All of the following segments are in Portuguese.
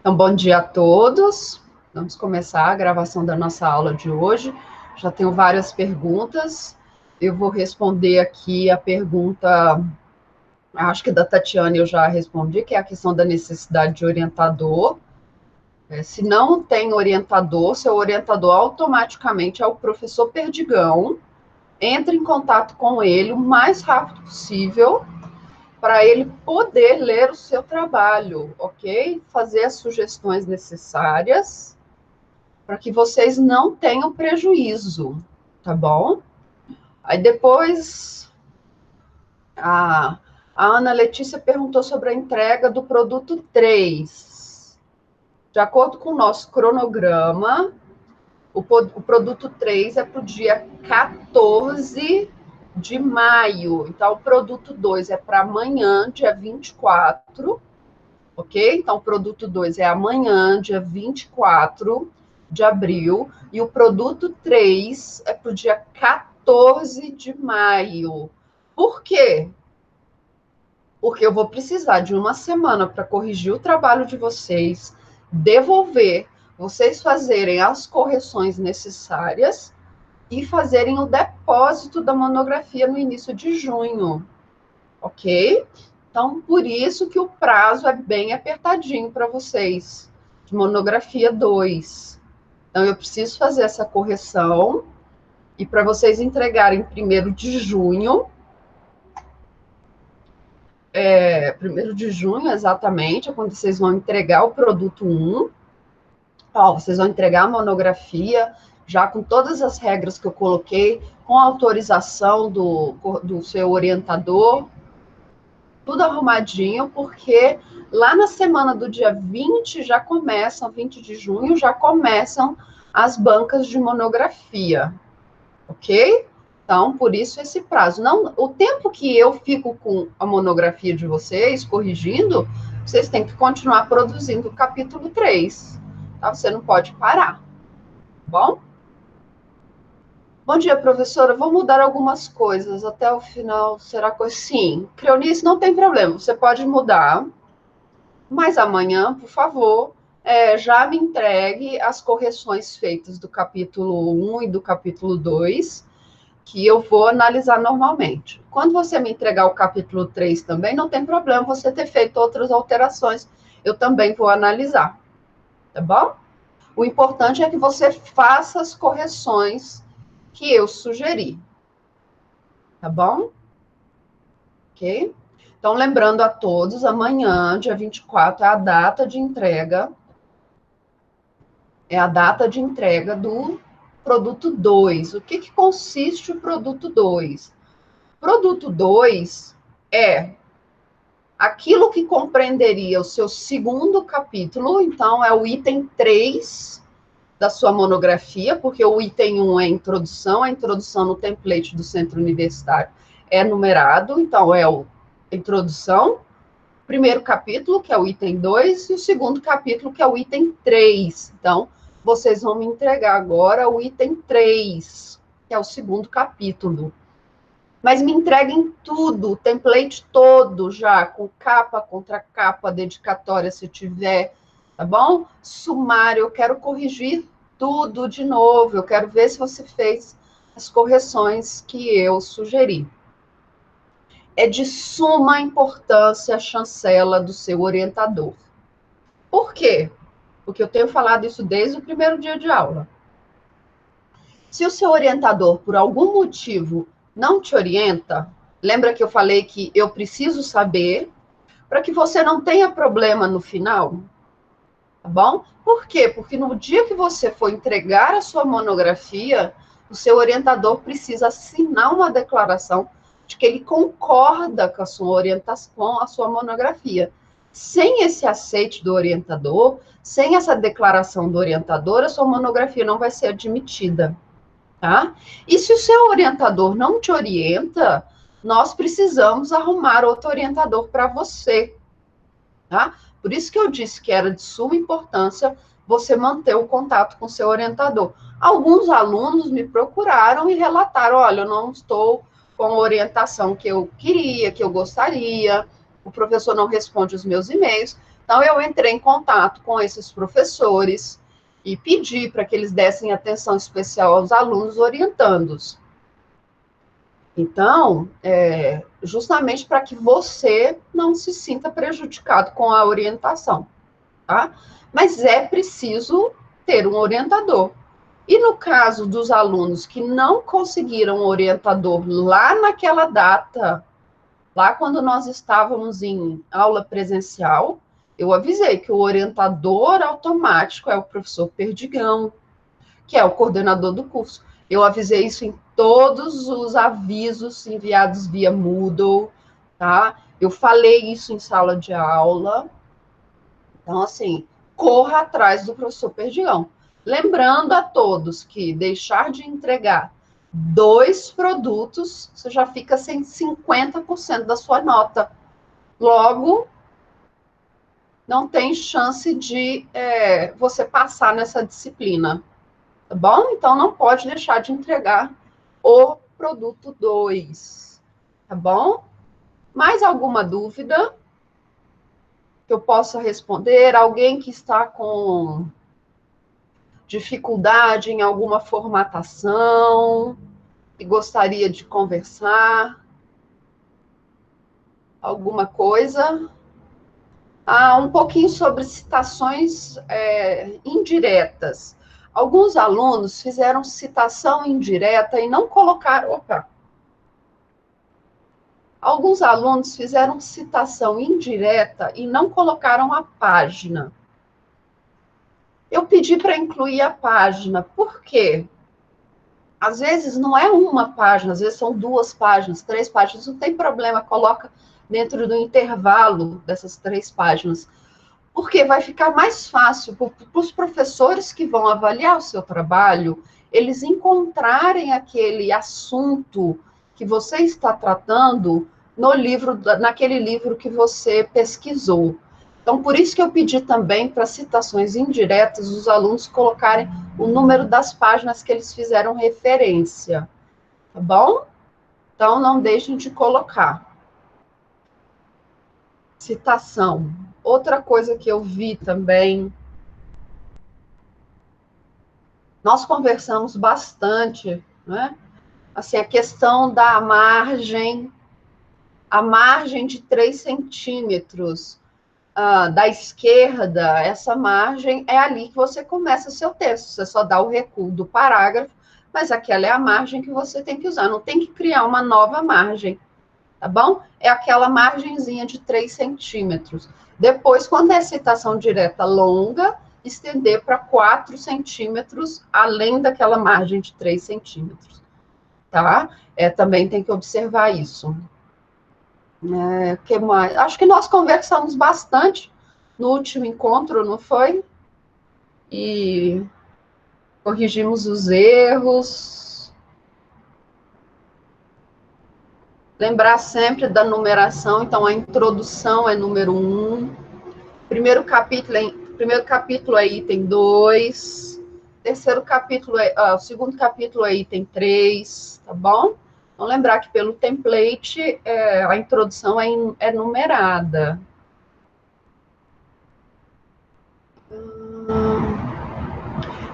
Então, bom dia a todos. Vamos começar a gravação da nossa aula de hoje. Já tenho várias perguntas. Eu vou responder aqui a pergunta, acho que da Tatiana eu já respondi, que é a questão da necessidade de orientador. Se não tem orientador, seu orientador automaticamente é o professor Perdigão. Entre em contato com ele o mais rápido possível, para ele poder ler o seu trabalho, ok? Fazer as sugestões necessárias para que vocês não tenham prejuízo, tá bom? Aí depois a Ana Letícia perguntou sobre a entrega do produto 3. De acordo com o nosso cronograma, o produto 3 é para o dia 14 de maio. Então, o produto 2 é para amanhã, dia 24, ok? Então, o produto 2 é amanhã, dia 24 de abril, e o produto 3 é para o dia 14 de maio. Por quê? Porque eu vou precisar de uma semana para corrigir o trabalho de vocês, devolver, vocês fazerem as correções necessárias e fazerem o depósito da monografia no início de junho, ok? Então, por isso que o prazo é bem apertadinho para vocês, de monografia 2. Então, eu preciso fazer essa correção, e para vocês entregarem 1º de junho, 1º de junho, exatamente, é quando vocês vão entregar o produto 1. Vocês vão entregar a monografia, já com todas as regras que eu coloquei, com a autorização do seu orientador, tudo arrumadinho, porque lá na semana do dia 20 já começam, 20 de junho, já começam as bancas de monografia, ok? Então, por isso esse prazo. Não, o tempo que eu fico com a monografia de vocês, corrigindo, vocês têm que continuar produzindo o capítulo 3, tá? Você não pode parar, tá bom? Bom dia, professora. Vou mudar algumas coisas até o final. Será que sim? Creonice, não tem problema. Você pode mudar. Mas amanhã, por favor, já me entregue as correções feitas do capítulo 1 e do capítulo 2, que eu vou analisar normalmente. Quando você me entregar o capítulo 3 também, não tem problema você ter feito outras alterações. Eu também vou analisar. Tá bom? O importante é que você faça as correções que eu sugeri, tá bom? Ok? Então, lembrando a todos, amanhã, dia 24, é a data de entrega, do produto 2. O que consiste o produto 2? Produto 2 é aquilo que compreenderia o seu 2º capítulo, então é o item 3 da sua monografia, porque o item 1 é a introdução no template do Centro Universitário é numerado, então é a introdução, o 1º capítulo, que é o item 2, e o 2º capítulo, que é o item 3. Então, vocês vão me entregar agora o item 3, que é o 2º capítulo. Mas me entreguem tudo, o template todo já, com capa, contracapa, dedicatória, se tiver, tá bom? Sumário, eu quero corrigir tudo de novo, eu quero ver se você fez as correções que eu sugeri. É de suma importância a chancela do seu orientador. Por quê? Porque eu tenho falado isso desde o 1º dia de aula. Se o seu orientador, por algum motivo, não te orienta, lembra que eu falei que eu preciso saber para que você não tenha problema no final? Tá bom? Por quê? Porque no dia que você for entregar a sua monografia, o seu orientador precisa assinar uma declaração de que ele concorda com a sua orientação, com a sua monografia. Sem esse aceite do orientador, sem essa declaração do orientador, a sua monografia não vai ser admitida, tá? E se o seu orientador não te orienta, nós precisamos arrumar outro orientador para você, tá? Por isso que eu disse que era de suma importância você manter o contato com o seu orientador. Alguns alunos me procuraram e relataram, olha, eu não estou com a orientação que eu queria, que eu gostaria, o professor não responde os meus e-mails, Então, eu entrei em contato com esses professores e pedi para que eles dessem atenção especial aos alunos orientandos. Então, justamente para que você não se sinta prejudicado com a orientação, tá? Mas é preciso ter um orientador. E no caso dos alunos que não conseguiram um orientador lá naquela data, lá quando nós estávamos em aula presencial, eu avisei que o orientador automático é o professor Perdigão, que é o coordenador do curso. Eu avisei isso em todos os avisos enviados via Moodle, tá? Eu falei isso em sala de aula. Então, assim, corra atrás do professor Perdigão. Lembrando a todos que deixar de entregar 2 produtos, você já fica sem 50% da sua nota. Logo, não tem chance de você passar nessa disciplina, tá bom? Então, não pode deixar de entregar o produto 2, tá bom? Mais alguma dúvida que eu possa responder? Alguém que está com dificuldade em alguma formatação e gostaria de conversar? Alguma coisa? Um pouquinho sobre citações indiretas. Alguns alunos fizeram citação indireta e não colocaram. Alguns alunos fizeram citação indireta e não colocaram a página. Eu pedi para incluir a página, por quê? Às vezes não é uma página, às vezes são 2 páginas, 3 páginas, não tem problema, coloca dentro do intervalo dessas 3 páginas, porque vai ficar mais fácil para os professores que vão avaliar o seu trabalho, eles encontrarem aquele assunto que você está tratando no livro, naquele livro que você pesquisou. Então, por isso que eu pedi também para citações indiretas os alunos colocarem o número das páginas que eles fizeram referência, tá bom? Então, não deixem de colocar. Citação. Outra coisa que eu vi também, nós conversamos bastante, né? Assim, a questão da margem, a margem de 3 centímetros da esquerda, essa margem é ali que você começa seu texto, você só dá o recuo do parágrafo, mas aquela é a margem que você tem que usar, não tem que criar uma nova margem, tá bom? É aquela margenzinha de 3 centímetros. Depois, quando é citação direta longa, estender para 4 centímetros, além daquela margem de 3 centímetros, tá? Também tem que observar isso. Que mais? Acho que nós conversamos bastante no último encontro, não foi? E corrigimos os erros. Lembrar sempre da numeração, então a introdução é número 1. Primeiro capítulo é item 2. O segundo capítulo é item 3, tá bom? Então, lembrar que pelo template, a introdução é numerada.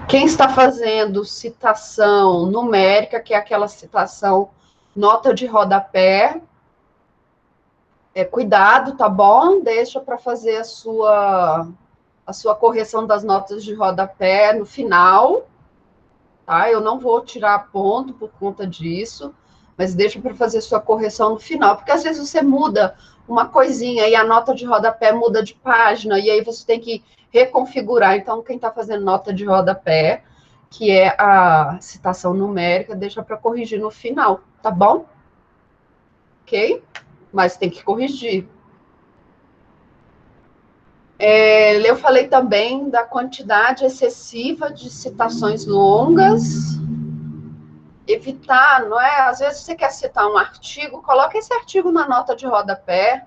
Quem está fazendo citação numérica, que é aquela citação nota de rodapé, cuidado, tá bom? Deixa para fazer a sua correção das notas de rodapé no final, tá? Eu não vou tirar ponto por conta disso, mas deixa para fazer sua correção no final, porque às vezes você muda uma coisinha e a nota de rodapé muda de página, e aí você tem que reconfigurar. Então, quem está fazendo nota de rodapé, que é a citação numérica, deixa para corrigir no final, tá bom? Ok? Mas tem que corrigir. Eu falei também da quantidade excessiva de citações longas, evitar, não é? Às vezes você quer citar um artigo, coloca esse artigo na nota de rodapé,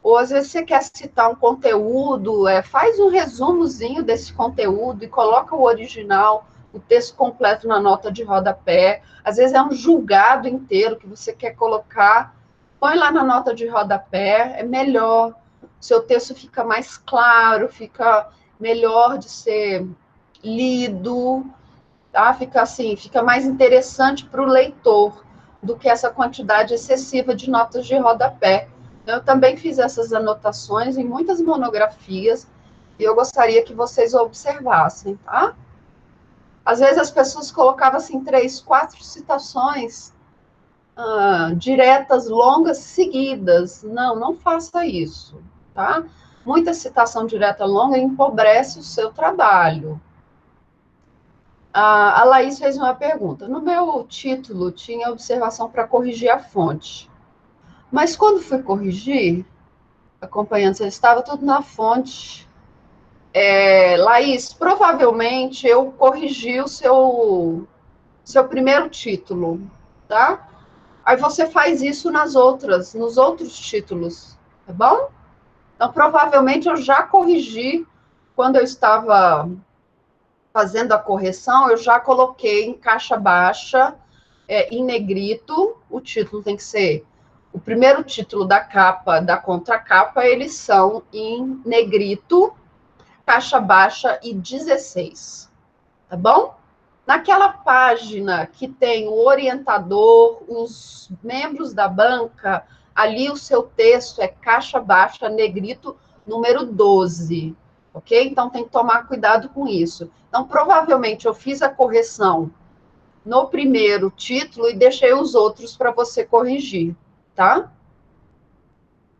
ou às vezes você quer citar um conteúdo, faz um resumozinho desse conteúdo e coloca o original, o texto completo na nota de rodapé. Às vezes é um julgado inteiro que você quer colocar, põe lá na nota de rodapé, é melhor. seu texto fica mais claro, fica melhor de ser lido, tá? Fica assim, fica mais interessante para o leitor do que essa quantidade excessiva de notas de rodapé. Eu também fiz essas anotações em muitas monografias e eu gostaria que vocês observassem, tá? Às vezes as pessoas colocavam assim 3, 4 citações diretas, longas, seguidas. Não, não faça isso, tá? Muita citação direta longa empobrece o seu trabalho. A Laís fez uma pergunta. No meu título tinha observação para corrigir a fonte. Mas quando fui corrigir, acompanhando, estava tudo na fonte. Laís, provavelmente eu corrigi o seu primeiro título, tá? Aí você faz isso nos outros títulos, tá bom? Então, provavelmente eu já corrigi quando eu estava fazendo a correção, eu já coloquei em caixa baixa, em negrito, o título tem que ser, o primeiro título da capa, da contracapa, eles são em negrito, caixa baixa e 16, tá bom? Naquela página que tem o orientador, os membros da banca, ali o seu texto é caixa baixa, negrito, número 12, ok? Então tem que tomar cuidado com isso. Então, provavelmente eu fiz a correção no primeiro título e deixei os outros para você corrigir, tá?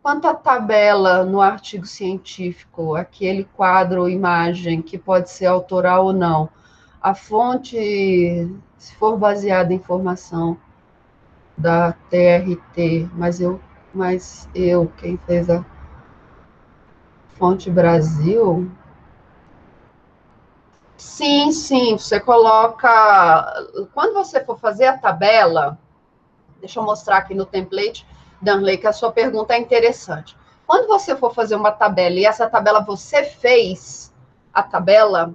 Quanto à tabela no artigo científico, aquele quadro ou imagem que pode ser autoral ou não, a fonte, se for baseada em informação da TRT, quem fez a fonte Brasil? Sim, sim, você coloca, quando você for fazer a tabela, deixa eu mostrar aqui no template, Danley, que a sua pergunta é interessante. Quando você for fazer uma tabela e essa tabela você fez a tabela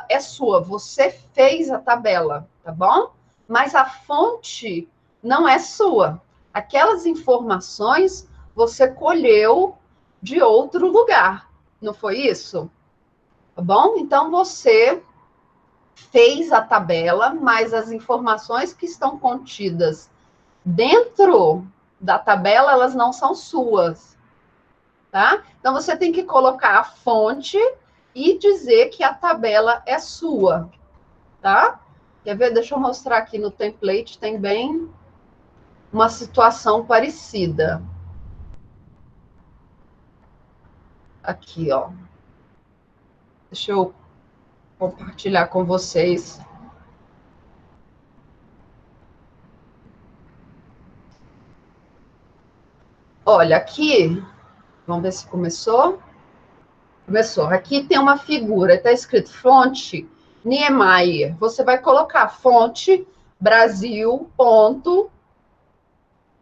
é sua, você fez a tabela, tá bom? Mas a fonte não é sua. Aquelas informações você colheu de outro lugar, não foi isso? Tá bom? Então você fez a tabela, mas as informações que estão contidas dentro da tabela, elas não são suas, tá? Então você tem que colocar a fonte e dizer que a tabela é sua, tá? Quer ver? Deixa eu mostrar aqui no template, tem bem uma situação parecida. Aqui, ó. Deixa eu compartilhar com vocês. Olha, aqui, vamos ver se começou. Começou. Aqui tem uma figura, está escrito fonte Niemeyer. Você vai colocar fonte Brasil, ponto,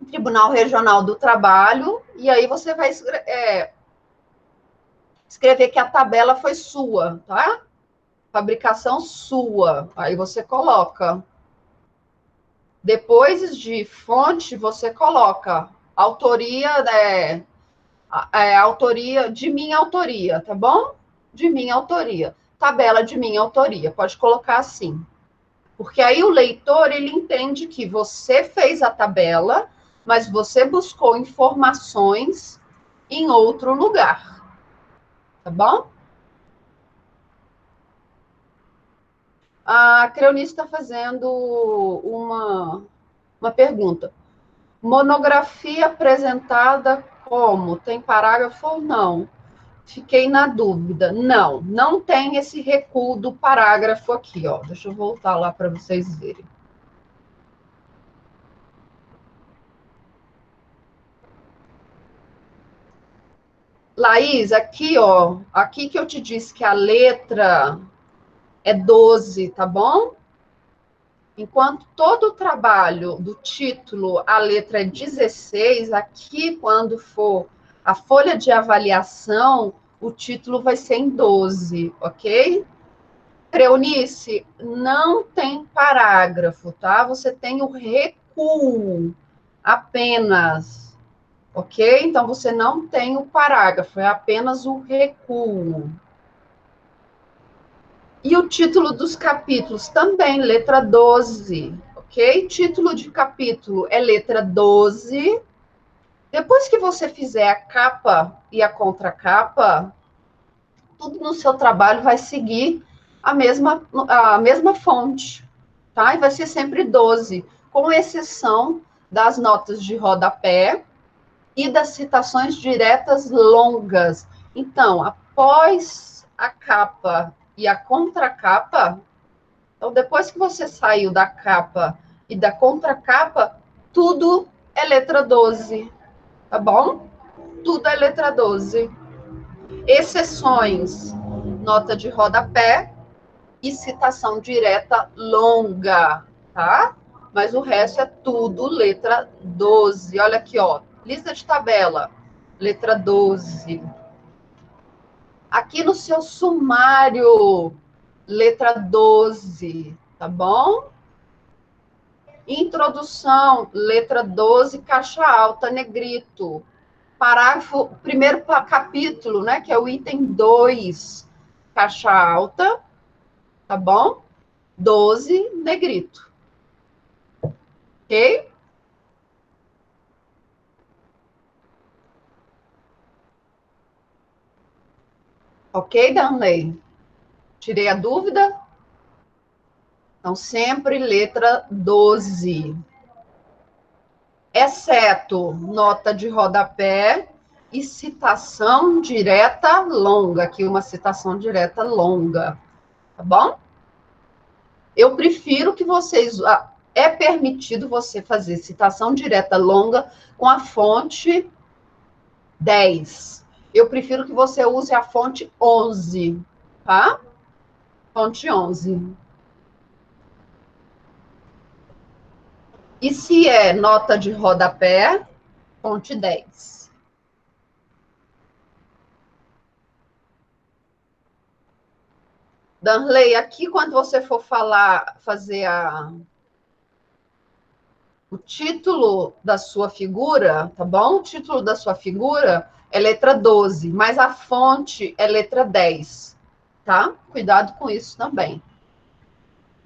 Tribunal Regional do Trabalho, e aí você vai escrever que a tabela foi sua, tá? Fabricação sua. Aí você coloca. Depois de fonte, você coloca autoria, autoria, de minha autoria, tá bom? De minha autoria. Tabela de minha autoria, pode colocar assim. Porque aí o leitor, ele entende que você fez a tabela, mas você buscou informações em outro lugar. Tá bom? A Creonice está fazendo uma pergunta. Monografia apresentada como? Tem parágrafo ou não? Fiquei na dúvida. Não, não tem esse recuo do parágrafo aqui, ó. Deixa eu voltar lá para vocês verem. Laís, aqui, ó, aqui que eu te disse que a letra é 12, tá bom? Enquanto todo o trabalho do título, a letra é 16, aqui, quando for a folha de avaliação, o título vai ser em 12, ok? Creonice, não tem parágrafo, tá? Você tem o recuo apenas, ok? Então, você não tem o parágrafo, é apenas o recuo. E o título dos capítulos também, letra 12, ok? Título de capítulo é letra 12. Depois que você fizer a capa e a contracapa, tudo no seu trabalho vai seguir a mesma fonte, tá? E vai ser sempre 12, com exceção das notas de rodapé e das citações diretas longas. Então, após a capa e a contracapa, então depois que você saiu da capa e da contracapa, tudo é letra 12, tá bom? Tudo é letra 12. Exceções, nota de rodapé e citação direta longa, tá? Mas o resto é tudo letra 12. Olha aqui, ó. Lista de tabela, letra 12. Aqui no seu sumário, letra 12, tá bom? Introdução, letra 12, caixa alta, negrito. Parágrafo, primeiro capítulo, né, que é o item 2, caixa alta, tá bom? 12, negrito. Ok? Ok, Danley? Tirei a dúvida? Então, sempre letra 12. Exceto nota de rodapé e citação direta longa. Aqui uma citação direta longa. Tá bom? Eu prefiro que vocês... É permitido você fazer citação direta longa com a fonte 10. Eu prefiro que você use a fonte 11, tá? Fonte 11. E se é nota de rodapé, fonte 10. Danley, aqui quando você for fazer o título da sua figura, tá bom? O título da sua figura é letra 12, mas a fonte é letra 10, tá? Cuidado com isso também.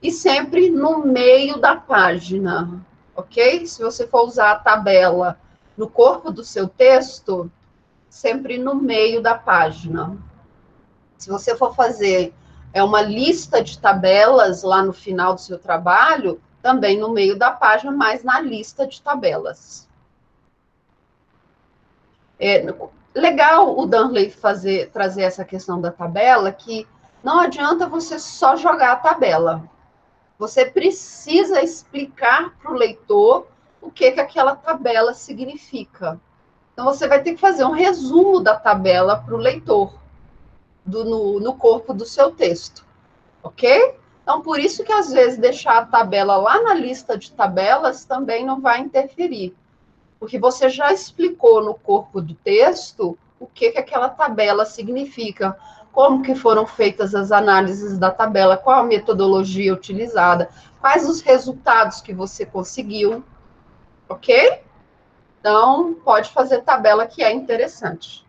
E sempre no meio da página, ok? Se você for usar a tabela no corpo do seu texto, sempre no meio da página. Se você for fazer uma lista de tabelas lá no final do seu trabalho, também no meio da página, mas na lista de tabelas. É legal o Danley trazer essa questão da tabela, que não adianta você só jogar a tabela. Você precisa explicar para o leitor o que aquela tabela significa. Então, você vai ter que fazer um resumo da tabela para o leitor, no corpo do seu texto, ok? Então, por isso que, às vezes, deixar a tabela lá na lista de tabelas também não vai interferir, porque você já explicou no corpo do texto o que aquela tabela significa, como que foram feitas as análises da tabela, qual a metodologia utilizada, quais os resultados que você conseguiu, ok? Então, pode fazer tabela que é interessante.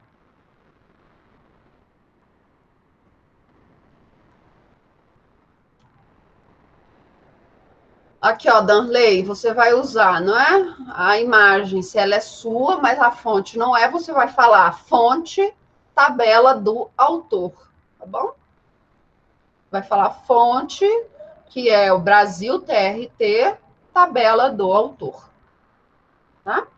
Aqui, ó, Danley, você vai usar, não é? A imagem, se ela é sua, mas a fonte não é, você vai falar fonte, tabela do autor, tá bom? Vai falar fonte, que é o Brasil TRT, tabela do autor, tá?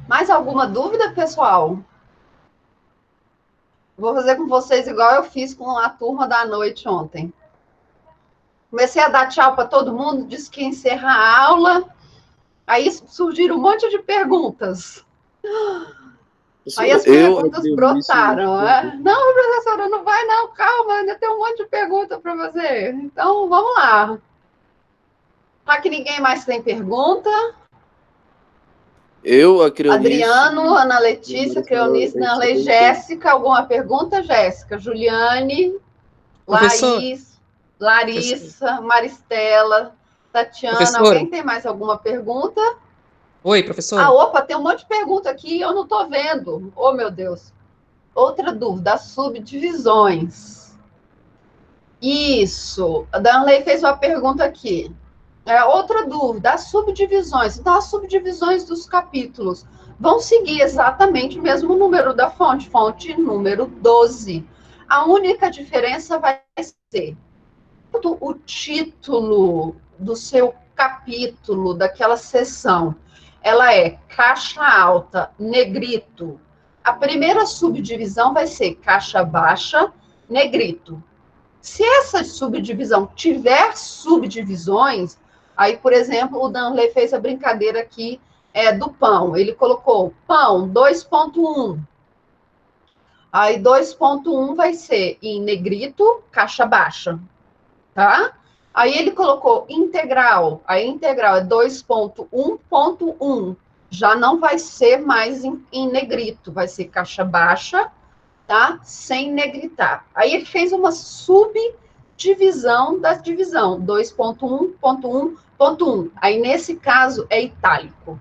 Mais alguma dúvida, pessoal? Vou fazer com vocês igual eu fiz com a turma da noite ontem. Comecei a dar tchau para todo mundo, disse que ia encerrar a aula, aí surgiram um monte de perguntas. Aí as perguntas brotaram. Não, professora, não vai não, calma, ainda tem um monte de pergunta para fazer. Então, vamos lá. Já que ninguém mais tem pergunta. Eu, a Creonice. Adriano, Ana Letícia, Creonice, Jéssica, alguma pergunta, Jéssica? Juliane, Professor, Laís. Professor. Larissa, Maristela, Tatiana, Professora. alguém tem mais alguma pergunta? Oi, Ah, professora. opa, tem um monte de pergunta aqui e eu não estou vendo. Oh, meu Deus. Outra dúvida, as subdivisões. Isso. A Danley fez uma pergunta aqui. Outra dúvida, as subdivisões. Então, as subdivisões dos capítulos vão seguir exatamente o mesmo número da fonte, fonte número 12. A única diferença vai ser o título do seu capítulo, daquela sessão. Ela é caixa alta, negrito. A primeira subdivisão vai ser caixa baixa, negrito. Se essa subdivisão tiver subdivisões, aí, por exemplo, o Danley fez a brincadeira aqui do pão. Ele colocou pão 2.1. Aí 2.1 vai ser em negrito, caixa baixa, tá? Aí ele colocou integral. A integral é 2.1.1. Já não vai ser mais em negrito, vai ser caixa baixa, tá? Sem negritar. Aí ele fez uma subdivisão da divisão, 2.1.1.1. Aí nesse caso é itálico,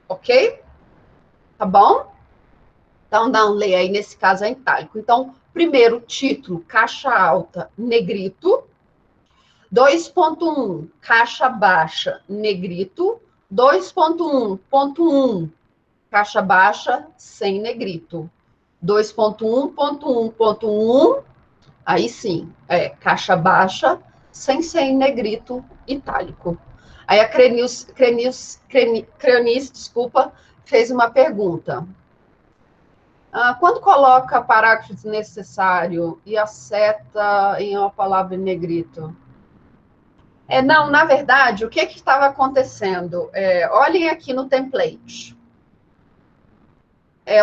ok? Tá bom? Então dá um lei aí, nesse caso é itálico. Então, primeiro título, caixa alta, negrito. 2.1, caixa baixa, negrito. 2.1.1, caixa baixa, sem negrito. 2.1.1.1, aí sim, caixa baixa, sem ser em negrito itálico. Aí a Crenice, desculpa, fez uma pergunta. Quando coloca parágrafo desnecessário e a seta em uma palavra em negrito? Não, na verdade, o que estava acontecendo? Olhem aqui no template.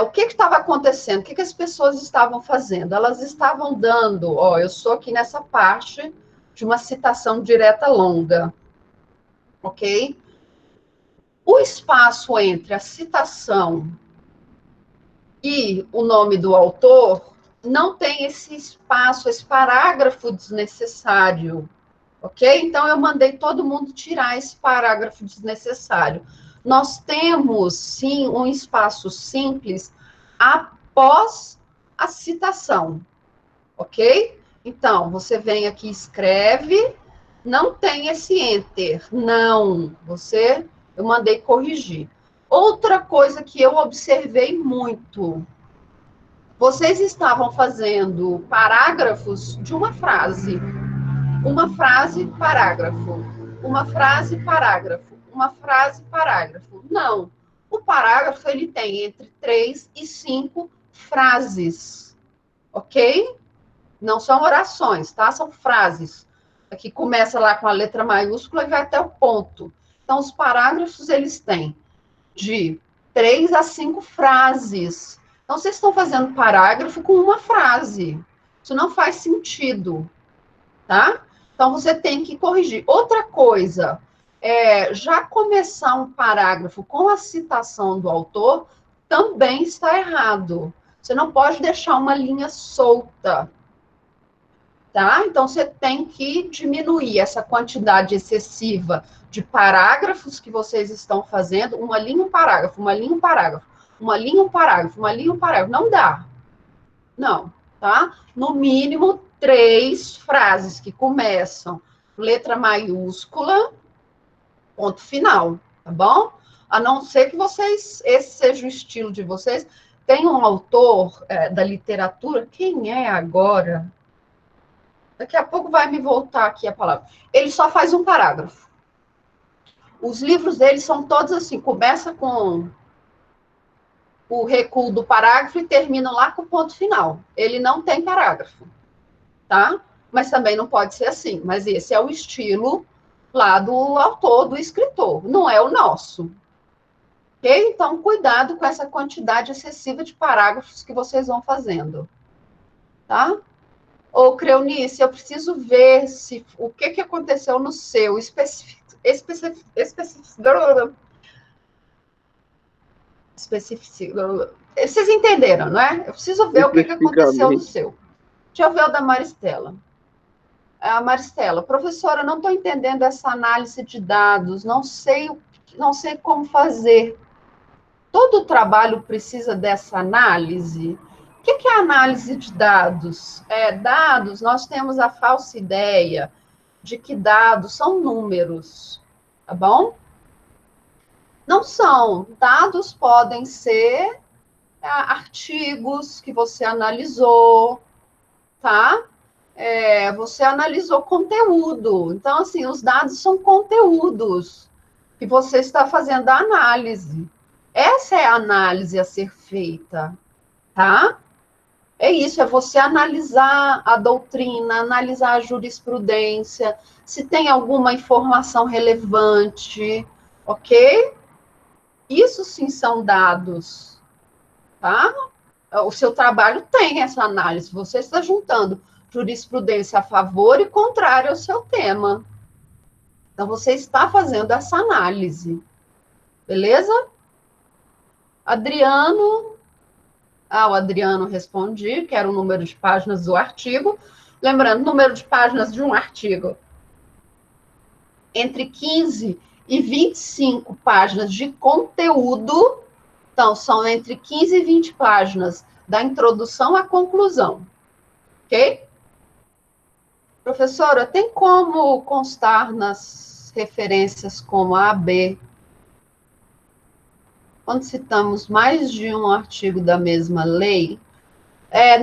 O que estava acontecendo? O que as pessoas estavam fazendo? Elas estavam dando, eu estou aqui nessa parte de uma citação direta longa, ok? O espaço entre a citação e o nome do autor não tem esse espaço, esse parágrafo desnecessário, ok? Então, eu mandei todo mundo tirar esse parágrafo desnecessário. Nós temos, sim, um espaço simples após a citação, ok? Então, você vem aqui, escreve, não tem esse enter, não, eu mandei corrigir. Outra coisa que eu observei muito, vocês estavam fazendo parágrafos de uma frase, parágrafo, uma frase, parágrafo, uma frase, parágrafo. Não. O parágrafo, ele tem entre 3 e 5 frases, ok? Não são orações, tá? São frases. Aqui começa lá com a letra maiúscula e vai até o ponto. Então, os parágrafos, eles têm de 3 a 5 frases. Então, vocês estão fazendo parágrafo com uma frase. Isso não faz sentido, tá? Então, você tem que corrigir. Outra coisa, já começar um parágrafo com a citação do autor também está errado. Você não pode deixar uma linha solta, tá? Então, você tem que diminuir essa quantidade excessiva de parágrafos que vocês estão fazendo, uma linha, um parágrafo, uma linha, um parágrafo, uma linha, um parágrafo, uma linha, um parágrafo. Não dá. Não, tá? No mínimo 3 frases que começam letra maiúscula, ponto final, tá bom? A não ser que esse seja o estilo de vocês. Tem um autor da literatura, quem é agora? Daqui a pouco vai me voltar aqui a palavra. Ele só faz um parágrafo. Os livros dele são todos assim, começa com o recuo do parágrafo e termina lá com o ponto final. Ele não tem parágrafo, tá? Mas também não pode ser assim. Mas esse é o estilo lá do autor, do escritor, não é o nosso. Ok? Então, cuidado com essa quantidade excessiva de parágrafos que vocês vão fazendo, tá? Ô, Creunice, eu preciso ver o que aconteceu no seu vocês entenderam, não é? Eu preciso ver o que aconteceu no Especificamente. seu. Deixa eu ver o da Maristela. A Maristela, professora, não estou entendendo essa análise de dados, não sei como fazer. Todo trabalho precisa dessa análise? O que é análise de dados? Dados, nós temos a falsa ideia de que dados são números, tá bom? Não são. Dados podem ser artigos que você analisou, tá? Você analisou conteúdo. Então, assim, os dados são conteúdos que você está fazendo a análise. Essa é a análise a ser feita, tá? É isso, é você analisar a doutrina, analisar a jurisprudência, se tem alguma informação relevante, ok? Isso sim são dados, tá? O seu trabalho tem essa análise, você está juntando jurisprudência a favor e contrário ao seu tema. Então, você está fazendo essa análise, beleza? Adriano, o Adriano respondi, que era o número de páginas do artigo. Lembrando, número de páginas de um artigo entre 15 e 25 páginas de conteúdo. Então, são entre 15 e 20 páginas da introdução à conclusão. Ok? Professora, tem como constar nas referências como A, B, quando citamos mais de um artigo da mesma lei?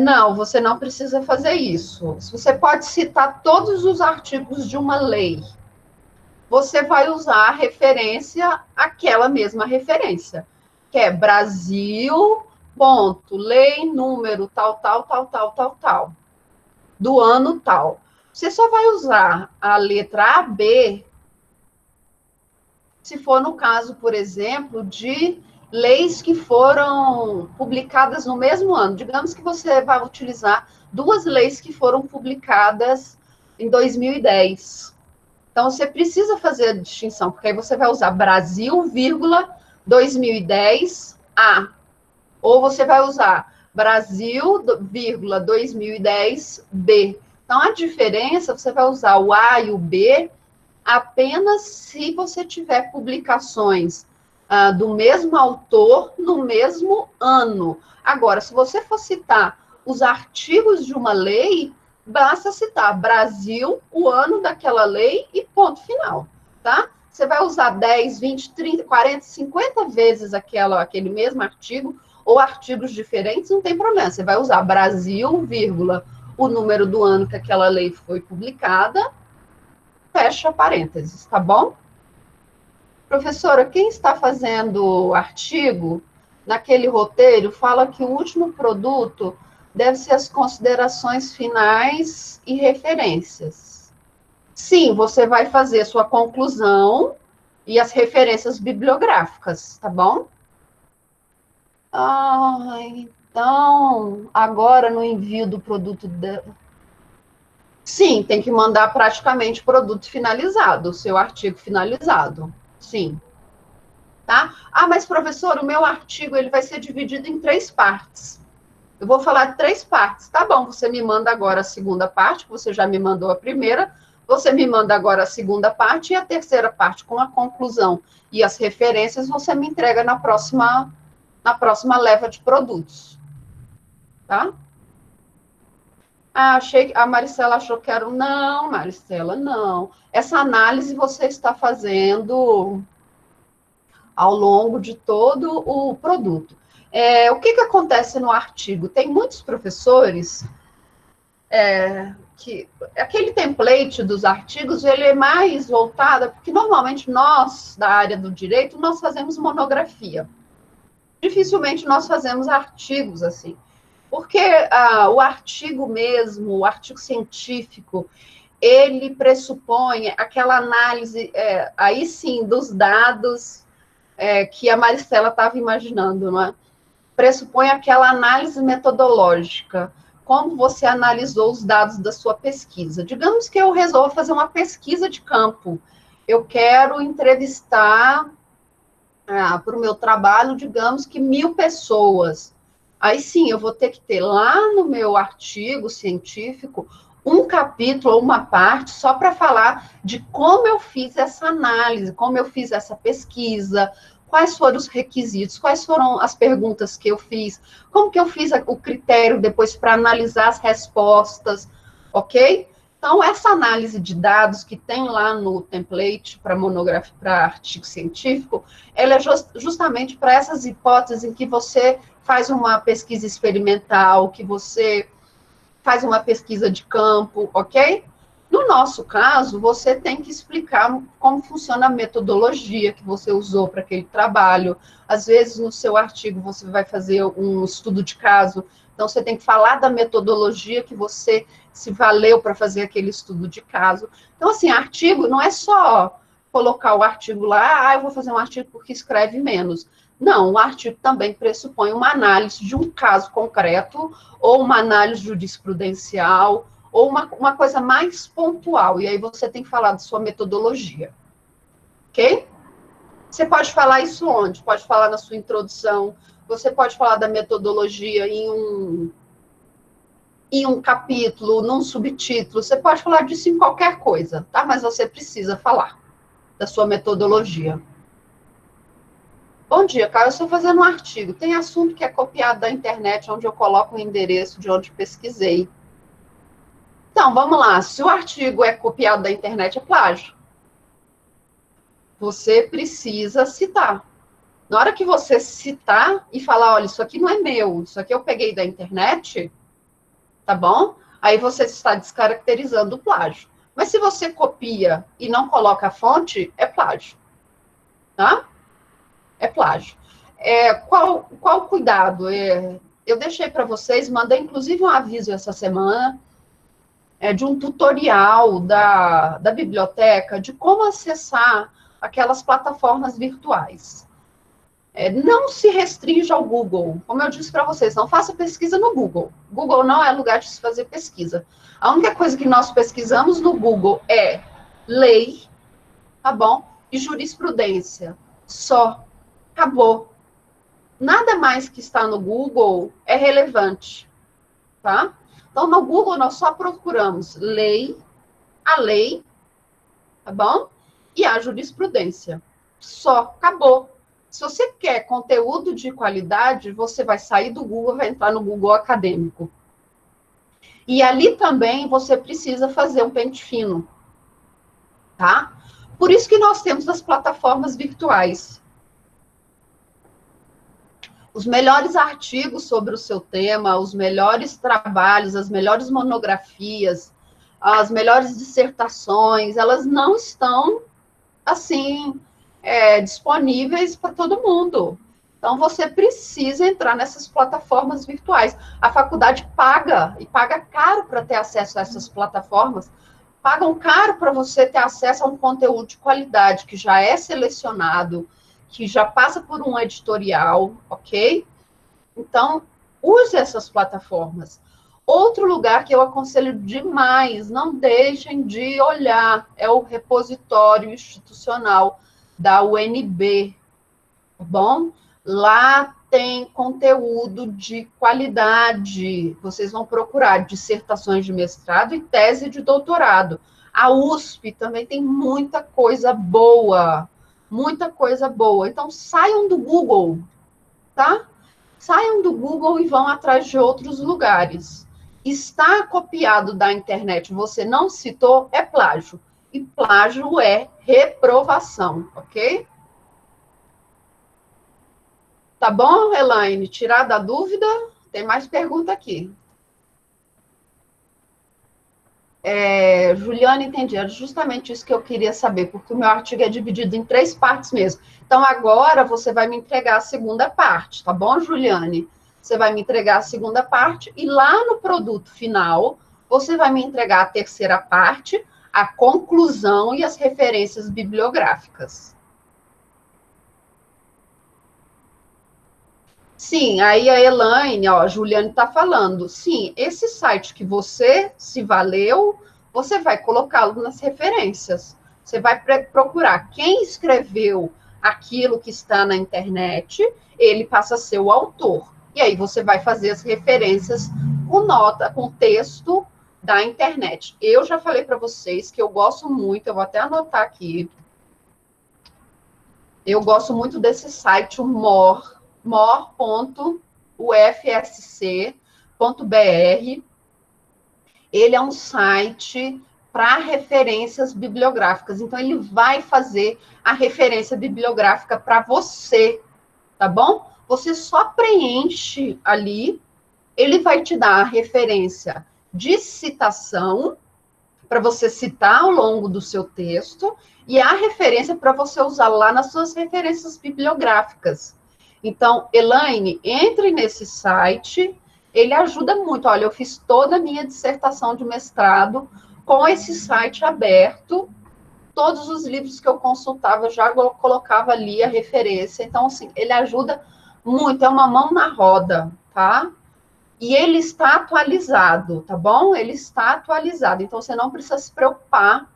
Não, você não precisa fazer isso. Você pode citar todos os artigos de uma lei. Você vai usar a referência, aquela mesma referência, que é Brasil, ponto, lei, número, tal, do ano tal. Você só vai usar a letra A, B, se for no caso, por exemplo, de leis que foram publicadas no mesmo ano. Digamos que você vai utilizar duas leis que foram publicadas em 2010. Então, você precisa fazer a distinção, porque aí você vai usar Brasil, 2010, A. Ou você vai usar Brasil, 2010, B. Então, a diferença, você vai usar o A e o B apenas se você tiver publicações do mesmo autor no mesmo ano. Agora, se você for citar os artigos de uma lei, basta citar Brasil, o ano daquela lei e ponto final, tá? Você vai usar 10, 20, 30, 40, 50 vezes aquele mesmo artigo ou artigos diferentes, não tem problema. Você vai usar Brasil, vírgula, o número do ano que aquela lei foi publicada, fecha parênteses, tá bom? Professora, quem está fazendo o artigo, naquele roteiro, fala que o último produto deve ser as considerações finais e referências. Sim, você vai fazer sua conclusão e as referências bibliográficas, tá bom? Então, agora no envio do produto... Sim, tem que mandar praticamente o produto finalizado, o seu artigo finalizado. Sim. Tá? Mas, professor, o meu artigo ele vai ser dividido em 3 partes. Eu vou falar 3 partes. Tá bom, você me manda agora a segunda parte, que você já me mandou a primeira, você me manda agora a segunda parte, e a terceira parte, com a conclusão e as referências, você me entrega na próxima leva de produtos. Tá? A Maristela achou que era Não, Maristela, não. Essa análise você está fazendo ao longo de todo o produto. O que acontece no artigo? Tem muitos professores que... Aquele template dos artigos, ele é mais voltado, porque normalmente nós, da área do direito, nós fazemos monografia. Dificilmente nós fazemos artigos assim. Porque o artigo mesmo, o artigo científico, ele pressupõe aquela análise, aí sim, dos dados que a Maristela estava imaginando, não é? Pressupõe aquela análise metodológica, como você analisou os dados da sua pesquisa. Digamos que eu resolvo fazer uma pesquisa de campo. Eu quero entrevistar, para o meu trabalho, digamos que 1.000 pessoas. Aí sim, eu vou ter que ter lá no meu artigo científico um capítulo ou uma parte só para falar de como eu fiz essa análise, como eu fiz essa pesquisa, quais foram os requisitos, quais foram as perguntas que eu fiz, como que eu fiz o critério depois para analisar as respostas, ok? Então, essa análise de dados que tem lá no template para monografia, para artigo científico, ela é justamente para essas hipóteses em que você faz uma pesquisa experimental, que você faz uma pesquisa de campo, ok? No nosso caso, você tem que explicar como funciona a metodologia que você usou para aquele trabalho. Às vezes, no seu artigo, você vai fazer um estudo de caso, então você tem que falar da metodologia que você se valeu para fazer aquele estudo de caso. Então, assim, artigo não é só colocar o artigo lá, eu vou fazer um artigo porque escreve menos. Não, o artigo também pressupõe uma análise de um caso concreto, ou uma análise jurisprudencial, ou uma coisa mais pontual, e aí você tem que falar da sua metodologia, ok? Você pode falar isso onde? Pode falar na sua introdução, você pode falar da metodologia em um capítulo, num subtítulo, você pode falar disso em qualquer coisa, tá? Mas você precisa falar da sua metodologia. Bom dia, Caio, eu estou fazendo um artigo, tem assunto que é copiado da internet, onde eu coloco o endereço de onde pesquisei. Então, vamos lá, se o artigo é copiado da internet, é plágio. Você precisa citar. Na hora que você citar e falar, olha, isso aqui não é meu, isso aqui eu peguei da internet, tá bom? Aí você está descaracterizando o plágio. Mas se você copia e não coloca a fonte, é plágio. Tá? É plágio. Qual o cuidado? Eu deixei para vocês, mandei inclusive um aviso essa semana, de um tutorial da biblioteca de como acessar aquelas plataformas virtuais. Não se restrinja ao Google. Como eu disse para vocês, não faça pesquisa no Google. Google não é lugar de se fazer pesquisa. A única coisa que nós pesquisamos no Google é lei, tá bom? E jurisprudência. Só. Acabou. Nada mais que está no Google é relevante, tá? Então, no Google, nós só procuramos a lei, tá bom? E a jurisprudência. Só, acabou. Se você quer conteúdo de qualidade, você vai sair do Google, vai entrar no Google Acadêmico. E ali também você precisa fazer um pente fino, tá? Por isso que nós temos as plataformas virtuais. Os melhores artigos sobre o seu tema, os melhores trabalhos, as melhores monografias, as melhores dissertações, elas não estão, assim, disponíveis para todo mundo. Então, você precisa entrar nessas plataformas virtuais. A faculdade paga, e paga caro para ter acesso a essas plataformas, pagam caro para você ter acesso a um conteúdo de qualidade, que já é selecionado, que já passa por um editorial, ok? Então, use essas plataformas. Outro lugar que eu aconselho demais, não deixem de olhar, é o repositório institucional da UNB, tá bom? Lá tem conteúdo de qualidade. Vocês vão procurar dissertações de mestrado e tese de doutorado. A USP também tem muita coisa boa. Muita coisa boa. Então, saiam do Google, tá? Saiam do Google e vão atrás de outros lugares. Está copiado da internet, você não citou, é plágio. E plágio é reprovação, ok? Tá bom, Elaine? Tirar da dúvida? Tem mais pergunta aqui. Juliana, entendi. Era justamente isso que eu queria saber, porque o meu artigo é dividido em 3 partes mesmo. Então, agora você vai me entregar a segunda parte, tá bom, Juliane? Você vai me entregar a segunda parte e lá no produto final, você vai me entregar a terceira parte, a conclusão e as referências bibliográficas. Sim, aí a Elaine, ó, a Juliane está falando, sim, esse site que você se valeu, você vai colocá-lo nas referências. Você vai procurar quem escreveu aquilo que está na internet, ele passa a ser o autor. E aí você vai fazer as referências com nota, com texto, da internet. Eu já falei para vocês que eu gosto muito, eu vou até anotar aqui, eu gosto muito desse site, o more.ufsc.br. Ele é um site para referências bibliográficas. Então, ele vai fazer a referência bibliográfica para você, tá bom? Você só preenche ali, ele vai te dar a referência de citação, para você citar ao longo do seu texto, e a referência para você usar lá nas suas referências bibliográficas. Então, Elaine, entre nesse site, ele ajuda muito. Olha, eu fiz toda a minha dissertação de mestrado com esse site aberto, todos os livros que eu consultava, eu já colocava ali a referência. Então, assim, ele ajuda muito, é uma mão na roda, tá? E ele está atualizado, tá bom? Ele está atualizado, então você não precisa se preocupar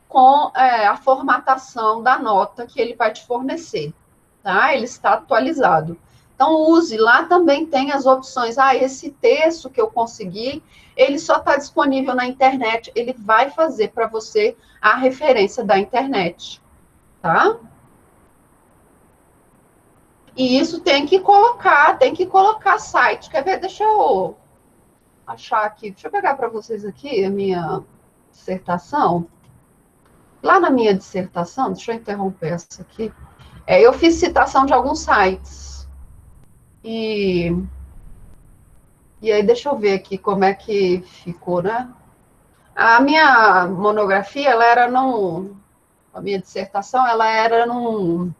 com a formatação da nota que ele vai te fornecer, tá? Ele está atualizado. Então, use, lá também tem as opções. Ah, esse texto que eu consegui, ele só está disponível na internet, ele vai fazer para você a referência da internet, tá? E isso tem que colocar site. Quer ver? Deixa eu achar aqui. Deixa eu pegar para vocês aqui a minha dissertação. Lá na minha dissertação, deixa eu interromper essa aqui. Eu fiz citação de alguns sites. E aí, deixa eu ver aqui como é que ficou, né? A minha monografia, ela era a minha dissertação, ela era numa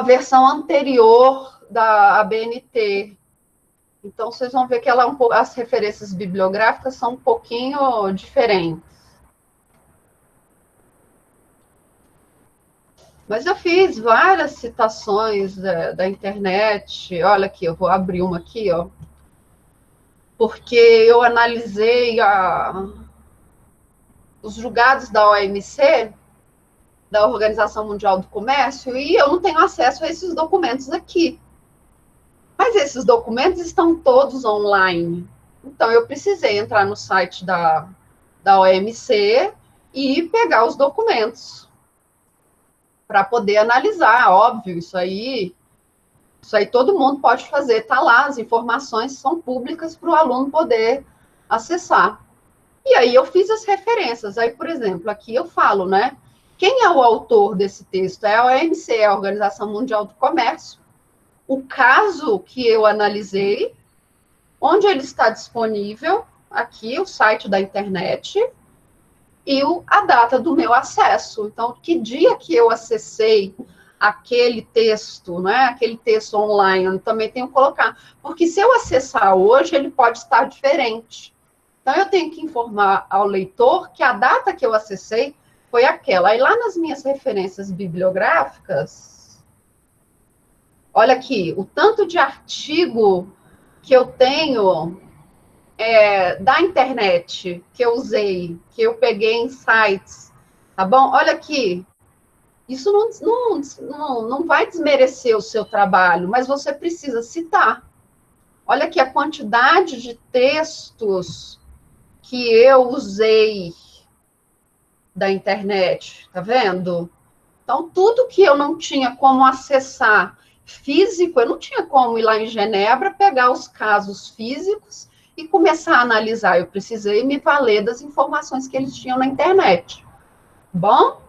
versão anterior da ABNT. Então, vocês vão ver que ela as referências bibliográficas são um pouquinho diferentes. Mas eu fiz várias citações da internet. Olha aqui, eu vou abrir uma aqui, ó. Porque eu analisei os julgados da OMC, da Organização Mundial do Comércio, e eu não tenho acesso a esses documentos aqui. Mas esses documentos estão todos online. Então, eu precisei entrar no site da OMC e pegar os documentos para poder analisar. Óbvio, isso aí todo mundo pode fazer. Está lá, as informações são públicas para o aluno poder acessar. E aí eu fiz as referências. Aí, por exemplo, aqui eu falo, né? Quem é o autor desse texto? É a OMC, a Organização Mundial do Comércio. O caso que eu analisei, onde ele está disponível, aqui, o site da internet, e a data do meu acesso. Então, que dia que eu acessei aquele texto, né? Aquele texto online, eu também tenho que colocar. Porque se eu acessar hoje, ele pode estar diferente. Então, eu tenho que informar ao leitor que a data que eu acessei foi aquela. Aí, lá nas minhas referências bibliográficas, olha aqui, o tanto de artigo que eu tenho da internet, que eu usei, que eu peguei em sites, tá bom? Olha aqui, isso não vai desmerecer o seu trabalho, mas você precisa citar. Olha aqui a quantidade de textos que eu usei da internet, tá vendo? Então, tudo que eu não tinha como acessar físico, eu não tinha como ir lá em Genebra, pegar os casos físicos e começar a analisar. Eu precisei me valer das informações que eles tinham na internet. Bom?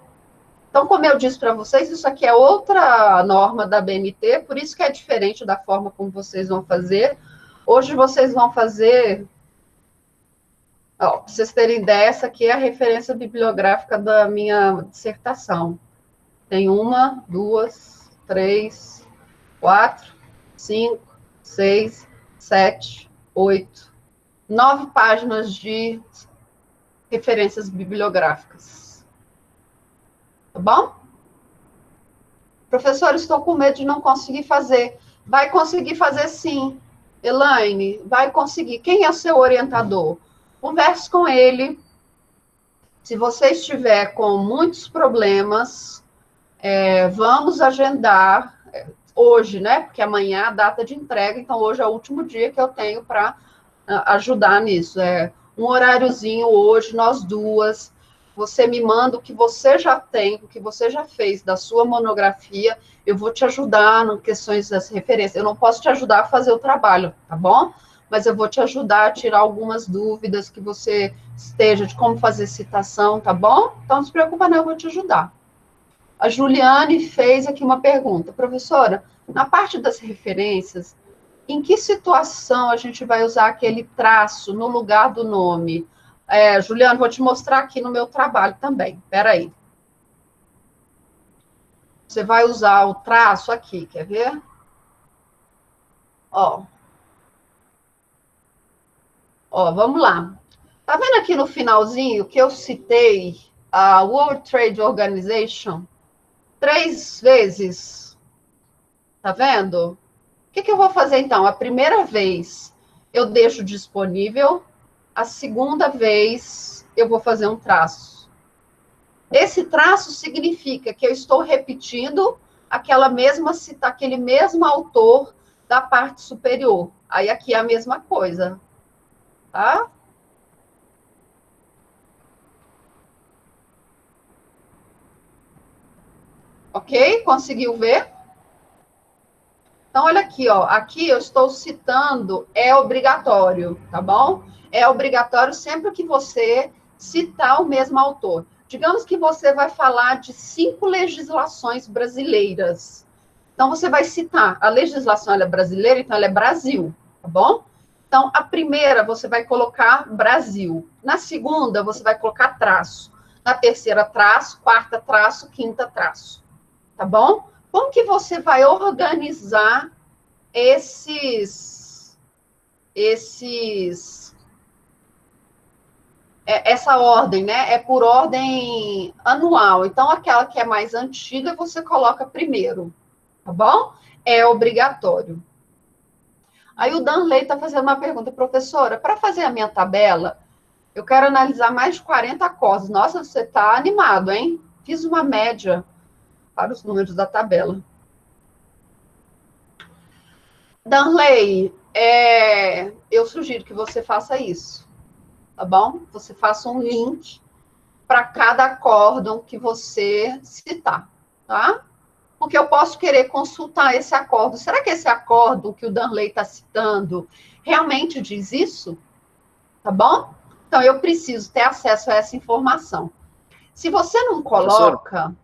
Então, como eu disse para vocês, isso aqui é outra norma da BNT, por isso que é diferente da forma como vocês vão fazer. Hoje vocês vão fazer... Para vocês terem ideia, essa aqui é a referência bibliográfica da minha dissertação. Tem 1, 2, 3, 4, 5, 6, 7, 8, 9 páginas de referências bibliográficas. Tá bom? Professor, estou com medo de não conseguir fazer. Vai conseguir fazer sim. Elaine, vai conseguir. Quem é o seu orientador? Converse com ele. Se você estiver com muitos problemas, vamos agendar hoje, né? Porque amanhã é a data de entrega, então hoje é o último dia que eu tenho para ajudar nisso. Um horáriozinho hoje, nós duas. Você me manda o que você já tem, o que você já fez da sua monografia. Eu vou te ajudar nas questões das referências. Eu não posso te ajudar a fazer o trabalho, tá bom? Mas eu vou te ajudar a tirar algumas dúvidas que você esteja de como fazer citação, tá bom? Então não se preocupa, não, eu vou te ajudar. A Juliane fez aqui uma pergunta. Professora, na parte das referências, em que situação a gente vai usar aquele traço no lugar do nome? Juliano, vou te mostrar aqui no meu trabalho também. Espera aí. Você vai usar o traço aqui, quer ver? Ó, vamos lá. Tá vendo aqui no finalzinho que eu citei a World Trade Organization 3 vezes? Tá vendo? O que eu vou fazer então? A primeira vez eu deixo disponível, a segunda vez eu vou fazer um traço. Esse traço significa que eu estou repetindo aquele mesmo autor da parte superior. Aí aqui é a mesma coisa, tá? Ok? Conseguiu ver? Então, olha aqui, ó. Aqui eu estou citando, é obrigatório, tá bom? É obrigatório sempre que você citar o mesmo autor. Digamos que você vai falar de 5 legislações brasileiras. Então, você vai citar a legislação, ela é brasileira, então ela é Brasil, tá bom? Então, a primeira você vai colocar Brasil. Na segunda, você vai colocar traço. Na terceira, traço. Quarta, traço. Quinta, traço. Tá bom? Como que você vai organizar esses, esses, essa ordem, né? É por ordem anual. Então, aquela que é mais antiga, você coloca primeiro, tá bom? É obrigatório. Aí o Danley está fazendo uma pergunta, professora, para fazer a minha tabela, eu quero analisar mais de 40 acordes. Nossa, você está animado, hein? Fiz uma média para os números da tabela. Danley, eu sugiro que você faça isso, tá bom? Você faça um link para cada acórdão que você citar, tá? Porque eu posso querer consultar esse acórdão. Será que esse acórdão que o Danley está citando realmente diz isso? Tá bom? Então, eu preciso ter acesso a essa informação. Se você não Professora, coloca,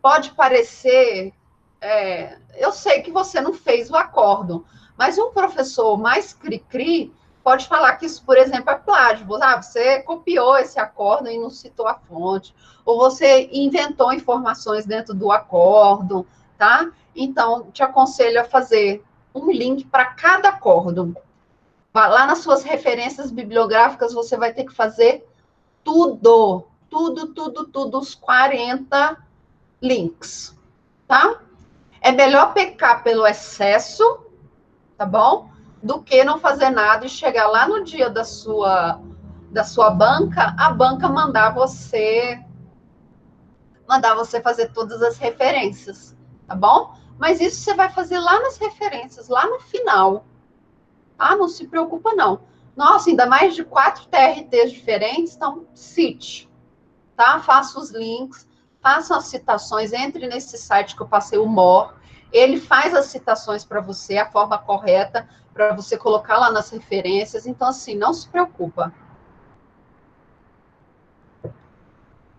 pode parecer. Eu sei que você não fez o acórdão, mas um professor mais cri-cri pode falar que isso, por exemplo, é plágio. Você copiou esse acórdão e não citou a fonte, ou você inventou informações dentro do acórdão, tá? Então, te aconselho a fazer um link para cada acórdão. Lá nas suas referências bibliográficas, você vai ter que fazer tudo, tudo, os 40 links, tá? É melhor pecar pelo excesso, tá bom? Do que não fazer nada e chegar lá no dia da sua banca, a banca mandar você fazer todas as referências, tá bom? Mas isso você vai fazer lá nas referências, lá no final. Ah, não se preocupa, não. Nossa, ainda mais de 4 TRTs diferentes, então cite, tá? Faça os links, faça as citações, entre nesse site que eu passei, o MOR, ele faz as citações para você, a forma correta, para você colocar lá nas referências, então, assim, não se preocupa.